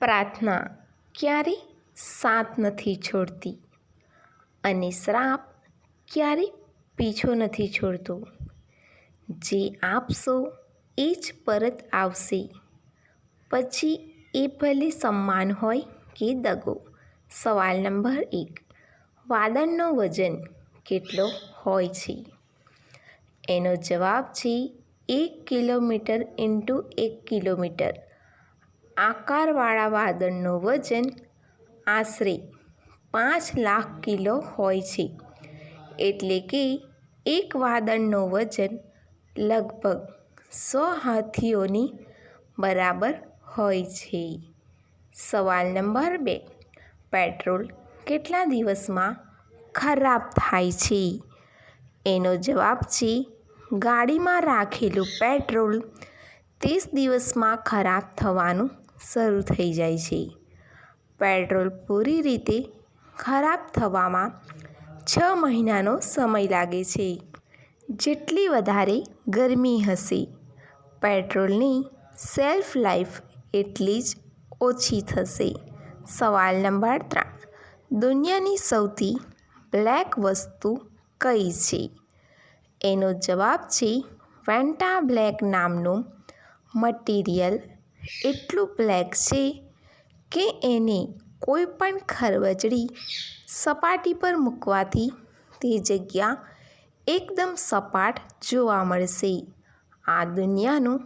પ્રાર્થના ક્યારે સાથ નથી છોડતી અને શ્રાપ ક્યારે પીછો નથી છોડતો. જે આપશો એ જ પરત આવશે, પછી એ ભલે સન્માન હોય કે દગો. સવાલ નંબર 1. વાદળનો વજન કેટલો હોય છે? એનો જવાબ છે 1 કિલોમીટર × 1 કિલોમીટર. આકારવાળા વાદળનું વજન આશરે 5 લાખ કિલો હોય છે, એટલે કે એક વાદળનું વજન લગભગ 100 હાથીઓની બરાબર હોય છે. સવાલ નંબર 2. પેટ્રોલ કેટલા દિવસમાં ખરાબ થાય છે? એનો જવાબ છે ગાડીમાં રાખેલું પેટ્રોલ 30 દિવસમાં ખરાબ થવાનું શરૂ થઈ જાય છે. પેટ્રોલ પૂરી રીતે ખરાબ થવામાં 6 મહિનાનો સમય લાગે છે. જેટલી વધારે ગરમી હશે, પેટ્રોલની શેલ્ફ લાઈફ એટલી જ ઓછી થશે. સવાલ નંબર 3. દુનિયાની સૌથી બ્લેક વસ્તુ કઈ છે? એનો જવાબ છે વેન્ટા બ્લેક નામનું મટીરિયલ એટલું બ્લેક છે કે એને કોઈ પણ ખરબચડી સપાટી પર મૂકવાથી તે જગ્યા એકદમ સપાટ જોવા મળશે. આ દુનિયાનું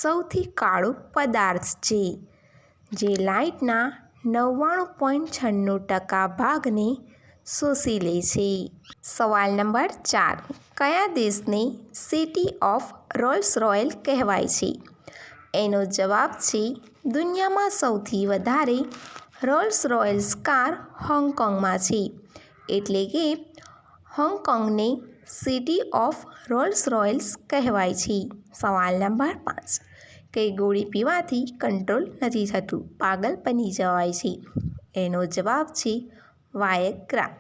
સૌથી કાળું પદાર્થ છે, જે લાઇટના 99.96% ભાગને શોષી લે છે. સવાલ નંબર 4. કયા દેશને સિટી ઓફ રોલ્સ રોયલ કહેવાય છે? એનો જવાબ છે દુનિયામાં સૌથી વધારે રોલ્સ રોયલ્સ કાર હોંગકોંગમાં છે, એટલે કે હોંગકોંગને સિટી ઓફ રોલ્સ રોયલ્સ કહેવાય છે. સવાલ નંબર 5. કઈ ગોળી પીવાથી કંટ્રોલ નથી થતું, પાગલ બની જવાય છે? એનો જવાબ છે વાયગ્રા.